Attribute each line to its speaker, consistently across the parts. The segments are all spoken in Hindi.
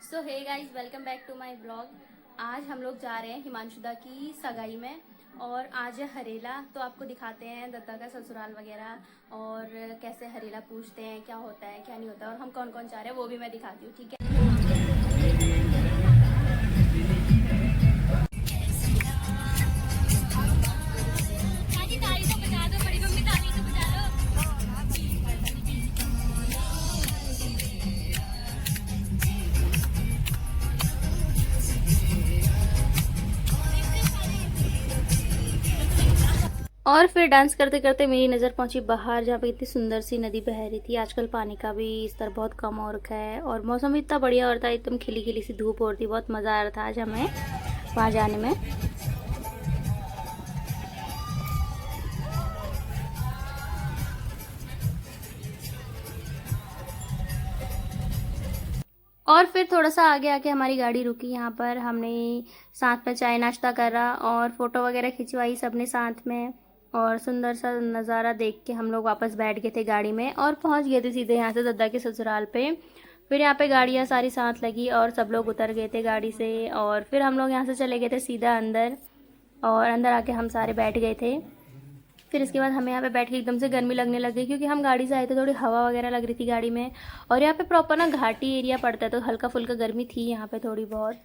Speaker 1: So hey guys, welcome back to my blog. आज हम लोग जा रहे हैं हिमांशुदा की सगाई में और आज है हरेला। तो आपको दिखाते हैं दत्ता का ससुराल वगैरह और कैसे हरेला पूछते हैं, क्या होता है क्या नहीं होता और हम कौन कौन जा रहे हैं वो भी मैं दिखाती हूँ, ठीक है। और फिर डांस करते करते मेरी नज़र पहुंची बाहर, जहाँ पे इतनी सुंदर सी नदी बह रही थी। आजकल पानी का भी स्तर बहुत कम हो रखा है और मौसम भी इतना बढ़िया हो रहा था, एकदम खिली खिली सी धूप हो रही थी। बहुत मज़ा आ रहा था आज हमें वहाँ जाने में। और फिर थोड़ा सा आगे आके हमारी गाड़ी रुकी। यहाँ पर हमने साथ में चाय नाश्ता करा और फ़ोटो वगैरह खिंचवाई सबने साथ में। और सुंदर सा नज़ारा देख के हम लोग वापस बैठ गए थे गाड़ी में और पहुँच गए थे सीधे यहाँ से दद्दा के ससुराल पे। फिर यहाँ पे गाड़ियाँ सारी साथ लगी और सब लोग उतर गए थे गाड़ी से और फिर हम लोग यहाँ से चले गए थे सीधा अंदर। और अंदर आके हम सारे बैठ गए थे। फिर इसके बाद हमें यहाँ पे बैठ के एकदम से गर्मी लगने लग गई, क्योंकि हम गाड़ी से आए थे, थोड़ी हवा वगैरह लग रही थी गाड़ी में। और यहाँ पे प्रॉपर ना घाटी एरिया पड़ता है, तो हल्का फुल्का गर्मी थी यहाँ पे थोड़ी बहुत।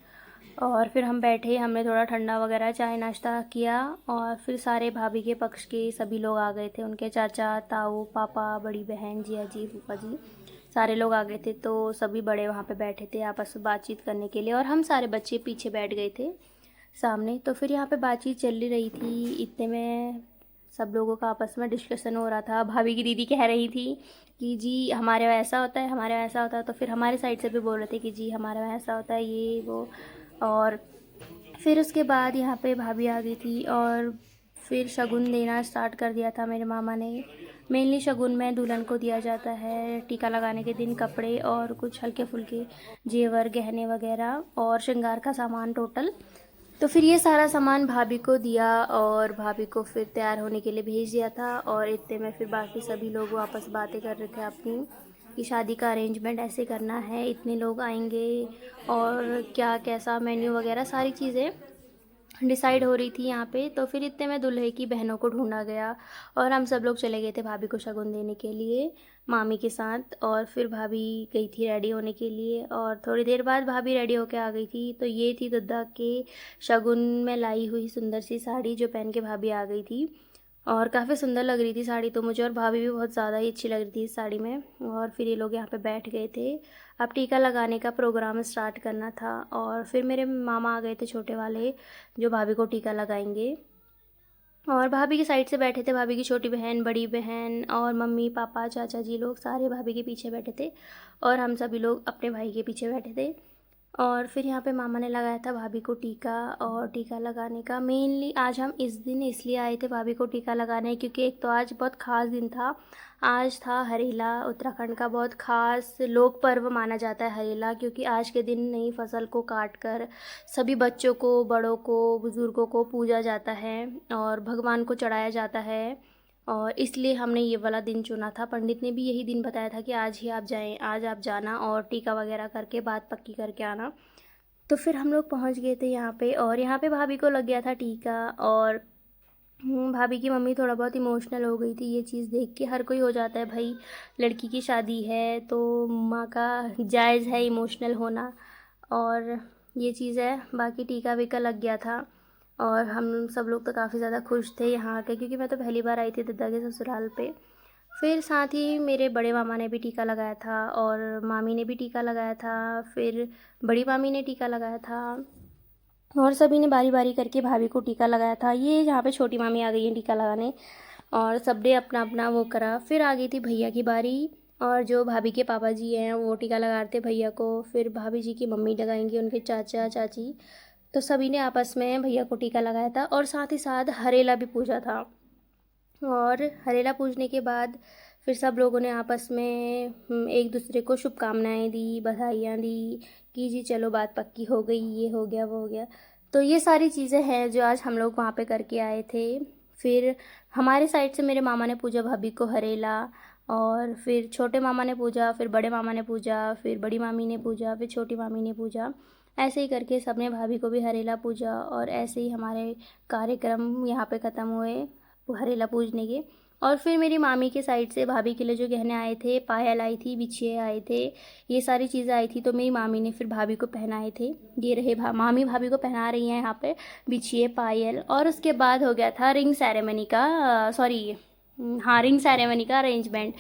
Speaker 1: और फिर हम बैठे, हमने थोड़ा ठंडा वगैरह चाय नाश्ता किया और फिर सारे भाभी के पक्ष के सभी लोग आ गए थे। उनके चाचा, ताऊ, पापा, बड़ी बहन, जिया जी, फूफा जी, सारे लोग आ गए थे। तो सभी बड़े वहाँ पे बैठे थे आपस में बातचीत करने के लिए और हम सारे बच्चे पीछे बैठ गए थे सामने। तो फिर यहाँ पे बातचीत चल रही थी, इतने में सब लोगों का आपस में डिस्कशन हो रहा था। भाभी की दीदी कह रही थी कि जी हमारे यहाँ ऐसा होता है, हमारे यहाँ ऐसा होता है। तो फिर हमारे साइड से भी बोल रहे थे कि जी हमारे यहाँ ऐसा होता है, ये वो। और फिर उसके बाद यहाँ पे भाभी आ गई थी और फिर शगुन देना स्टार्ट कर दिया था मेरे मामा ने। मेनली शगुन में दुल्हन को दिया जाता है टीका लगाने के दिन कपड़े और कुछ हल्के फुल्के जेवर, गहने वगैरह और श्रृंगार का सामान टोटल। तो फिर ये सारा सामान भाभी को दिया और भाभी को फिर तैयार होने के लिए भेज दिया था। और इतने में फिर बाकी सभी लोग वापस बातें कर रहे थे अपनी कि शादी का अरेंजमेंट ऐसे करना है, इतने लोग आएंगे और क्या कैसा मेन्यू वगैरह सारी चीज़ें डिसाइड हो रही थी यहाँ पे। तो फिर इतने में दूल्हे की बहनों को ढूंढा गया और हम सब लोग चले गए थे भाभी को शगुन देने के लिए मामी के साथ। और फिर भाभी गई थी रेडी होने के लिए और थोड़ी देर बाद भाभी रेडी होके आ गई थी। तो ये थी दद्दा के शगुन में लाई हुई सुंदर सी साड़ी जो पहन के भाभी आ गई थी और काफ़ी सुंदर लग रही थी साड़ी तो मुझे, और भाभी भी बहुत ज़्यादा ही अच्छी लग रही थी इस साड़ी में। और फिर ये लोग यहाँ पे बैठ गए थे, अब टीका लगाने का प्रोग्राम स्टार्ट करना था। और फिर मेरे मामा आ गए थे छोटे वाले, जो भाभी को टीका लगाएंगे। और भाभी की साइड से बैठे थे भाभी की छोटी बहन, बड़ी बहन और मम्मी पापा चाचा जी, लोग सारे भाभी के पीछे बैठे थे और हम सभी लोग अपने भाई के पीछे बैठे थे। और फिर यहाँ पे मामा ने लगाया था भाभी को टीका। और टीका लगाने का मेनली आज हम इस दिन इसलिए आए थे भाभी को टीका लगाने, क्योंकि एक तो आज बहुत ख़ास दिन था। आज था हरेला, उत्तराखंड का बहुत ख़ास लोक पर्व माना जाता है हरेला, क्योंकि आज के दिन नई फसल को काट कर सभी बच्चों को, बड़ों को, बुज़ुर्गों को पूजा जाता है और भगवान को चढ़ाया जाता है। और इसलिए हमने ये वाला दिन चुना था। पंडित ने भी यही दिन बताया था कि आज ही आप जाएं, आज आप जाना और टीका वगैरह करके बात पक्की करके आना। तो फिर हम लोग पहुंच गए थे यहाँ पे और यहाँ पे भाभी को लग गया था टीका। और भाभी की मम्मी थोड़ा बहुत इमोशनल हो गई थी ये चीज़ देख के। हर कोई हो जाता है भाई, लड़की की शादी है तो माँ का जायज़ है इमोशनल होना। और ये चीज़ है, बाकी टीका वीका लग गया था और हम सब लोग तो काफ़ी ज़्यादा खुश थे यहाँ आके, क्योंकि मैं तो पहली बार आई थी दद्दा के ससुराल पे। फिर साथ ही मेरे बड़े मामा ने भी टीका लगाया था और मामी ने भी टीका लगाया था, फिर बड़ी मामी ने टीका लगाया था और सभी ने बारी बारी करके भाभी को टीका लगाया था। ये यहाँ पे छोटी मामी आ गई है टीका लगाने और सब ने अपना अपना वो करा। फिर आ गई थी भैया की बारी और जो भाभी के पापा जी हैं वो टीका लगाते भैया को। फिर भाभी जी की मम्मी लगाएंगी, उनके चाचा चाची। तो सभी ने आपस में भैया को टीका लगाया था और साथ ही साथ हरेला भी पूजा था। और हरेला पूजने के बाद फिर सब लोगों ने आपस में एक दूसरे को शुभकामनाएं दी, बधाइयाँ दी कि जी चलो बात पक्की हो गई, ये हो गया वो हो गया। तो ये सारी चीज़ें हैं जो आज हम लोग वहाँ पे करके आए थे। फिर हमारे साइड से मेरे मामा ने पूजा भाभी को हरेला और फिर छोटे मामा ने पूजा, फिर बड़े मामा ने पूजा, फिर बड़ी मामी ने पूजा, फिर छोटी मामी ने पूजा। ऐसे ही करके सबने भाभी को भी हरेला पूजा और ऐसे ही हमारे कार्यक्रम यहाँ पे ख़त्म हुए हरेला पूजने के। और फिर मेरी मामी के साइड से भाभी के लिए जो गहने आए थे, पायल आई थी, बिछिए आए थे, ये सारी चीज़ें आई थी, तो मेरी मामी ने फिर भाभी को पहनाए थे। ये रहे मामी भाभी को पहना रही हैं यहाँ पे बिछिए, पायल। और उसके बाद हो गया था रिंग सेरेमनी का, हाँ रिंग सेरेमनी का अरेंजमेंट।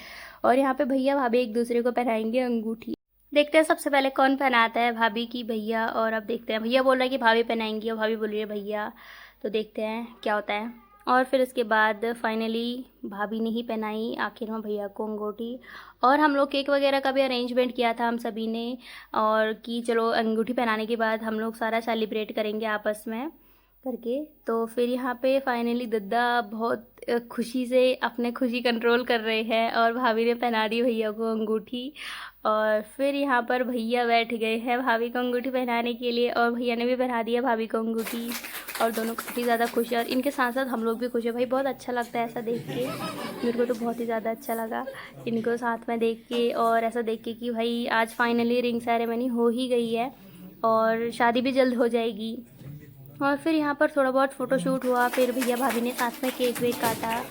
Speaker 1: और यहाँ पे भैया भाभी एक दूसरे को पहनाएंगे अंगूठी। देखते हैं सबसे पहले कौन पहनाता है, भाभी की भैया। और अब देखते हैं, भैया बोल रहा है कि भाभी पहनाएंगी और भाभी बोल रही है भैया, तो देखते हैं क्या होता है। और फिर उसके बाद फाइनली भाभी ने ही पहनाई आखिर में भैया को अंगूठी। और हम लोग केक वगैरह का भी अरेंजमेंट किया था हम सभी ने, और कि चलो अंगूठी पहनाने के बाद हम लोग सारा सेलिब्रेट करेंगे आपस में करके। तो फिर यहाँ पे फाइनली दद्दा बहुत खुशी से अपने खुशी कंट्रोल कर रहे हैं और भाभी ने पहना दी भैया को अंगूठी। और फिर यहाँ पर भैया बैठ गए हैं भाभी को अंगूठी पहनाने के लिए और भैया ने भी पहना दिया भाभी को अंगूठी। और दोनों काफ़ी ज़्यादा खुश हैं और इनके साथ साथ हम लोग भी खुश हैं। भाई बहुत अच्छा लगता है ऐसा देख के, मेरे को तो बहुत ही ज़्यादा अच्छा लगा इनको साथ में देख के और ऐसा देख के कि भाई आज फाइनली रिंग सेरेमनी हो ही गई है और शादी भी जल्द हो जाएगी। और फिर यहाँ पर थोड़ा बहुत फ़ोटोशूट हुआ, फिर भैया भाभी ने साथ में केक वेक काटा,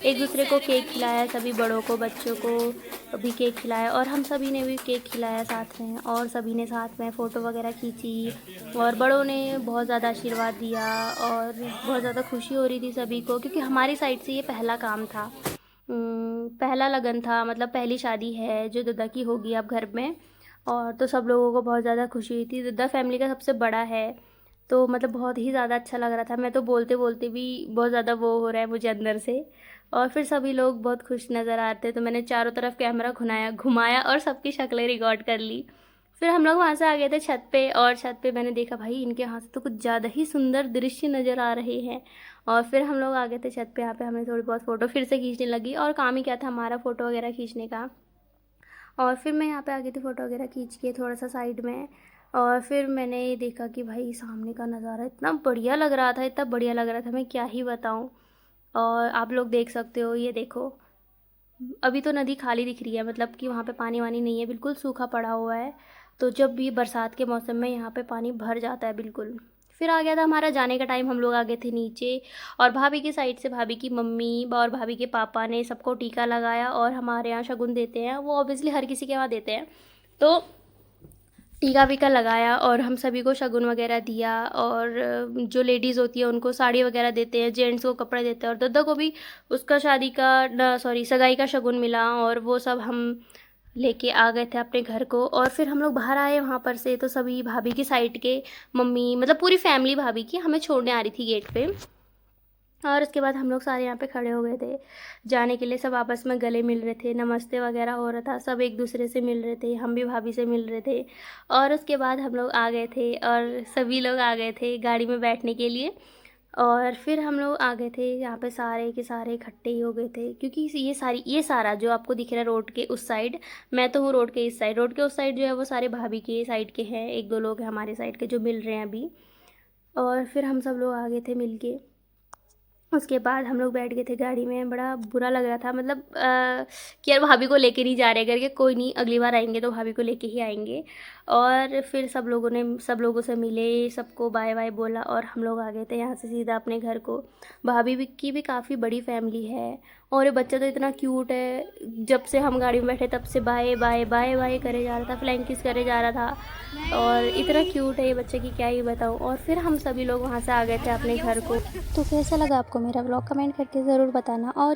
Speaker 1: एक दूसरे को केक खिलाया, सभी बड़ों को बच्चों को भी केक खिलाया और हम सभी ने भी केक खिलाया साथ में। और सभी ने साथ में फ़ोटो वगैरह खींची और बड़ों ने बहुत ज़्यादा आशीर्वाद दिया और बहुत ज़्यादा खुशी हो रही थी सभी को, क्योंकि हमारी साइड से ये पहला काम था, पहला लगन था, मतलब पहली शादी है जो दद्दा की होगी अब घर में। और तो सब लोगों को बहुत ज़्यादा खुशी हुई थी। दद्दा फैमिली का सबसे बड़ा है, तो मतलब बहुत ही ज़्यादा अच्छा लग रहा था। मैं तो बोलते बोलते भी बहुत ज़्यादा वो हो रहा है मुझे अंदर से। और फिर सभी लोग बहुत खुश नज़र आ रहे थे, तो मैंने चारों तरफ कैमरा घुमाया और सबकी शक्लें रिकॉर्ड कर ली। फिर हम लोग वहाँ से आ गए थे छत पे और छत पे मैंने देखा भाई इनके यहाँ से तो कुछ ज़्यादा ही सुंदर दृश्य नज़र आ रहे हैं। और फिर हम लोग आ गए थे छत पे, यहाँ पे हमने थोड़ी बहुत फ़ोटो फिर से खींचने लगी और काम ही क्या था हमारा फ़ोटो वगैरह खींचने का। और फिर मैं यहाँ पे आ गई थी फ़ोटो वगैरह खींच के थोड़ा सा साइड में। और फिर मैंने देखा कि भाई सामने का नज़ारा इतना बढ़िया लग रहा था, इतना बढ़िया लग रहा था, मैं क्या ही बताऊँ। और आप लोग देख सकते हो, ये देखो अभी तो नदी खाली दिख रही है, मतलब कि वहाँ पे पानी वानी नहीं है, बिल्कुल सूखा पड़ा हुआ है। तो जब भी बरसात के मौसम में यहाँ पे पानी भर जाता है बिल्कुल। फिर आ गया था हमारा जाने का टाइम, हम लोग आ गए थे नीचे और भाभी की साइड से भाभी की मम्मी और भाभी के पापा ने सबको टीका लगाया। और हमारे यहाँ शगुन देते हैं, वो ऑब्वियसली हर किसी के यहाँ देते हैं, तो टीका वीका लगाया और हम सभी को शगुन वगैरह दिया। और जो लेडीज़ होती है उनको साड़ी वगैरह देते हैं, जेंट्स को कपड़े देते हैं और दद्दा को भी उसका शादी का सगाई का शगुन मिला। और वो सब हम लेके आ गए थे अपने घर को। और फिर हम लोग बाहर आए वहाँ पर से, तो सभी भाभी की साइड के मम्मी, मतलब पूरी फैमिली भाभी की, हमें छोड़ने आ रही थी गेट पे। और उसके बाद हम लोग सारे यहाँ पे खड़े हो गए थे जाने के लिए, सब आपस में गले मिल रहे थे, नमस्ते वगैरह हो रहा था, सब एक दूसरे से मिल रहे थे, हम भी भाभी से मिल रहे थे। और उसके बाद हम लोग आ गए थे और सभी लोग आ गए थे गाड़ी में बैठने के लिए। और फिर हम लोग आ गए थे यहाँ पे, सारे के सारे इकट्ठे ही हो गए थे, क्योंकि ये सारा जो आपको दिख रहा है रोड के उस साइड, मैं तो हूँ रोड के इस साइड, रोड के उस साइड जो है वो सारे भाभी के साइड के हैं, एक दो लोग हैं हमारे साइड के जो मिल रहे हैं अभी। और फिर हम सब लोग आ गए थे मिल के। उसके बाद हम लोग बैठ गए थे गाड़ी में, बड़ा बुरा लग रहा था, मतलब कि यार भाभी को लेके नहीं जा रहे करके, कोई नहीं अगली बार आएंगे तो भाभी को लेके ही आएंगे। और फिर सब लोगों से मिले, सबको बाय बाय बोला और हम लोग आ गए थे यहाँ से सीधा अपने घर को। भाभी की भी काफ़ी बड़ी फैमिली है और ये बच्चा तो इतना क्यूट है, जब से हम गाड़ी में बैठे तब से बाय बाय बाय बाय करे जा रहा था, फ्लैंक किस करे जा रहा था और इतना क्यूट है ये बच्चे की क्या ही बताऊँ। और फिर हम सभी लोग वहाँ से आ गए थे अपने घर को। तो कैसा लगा आपको मेरा ब्लॉग, कमेंट करके ज़रूर बताना। और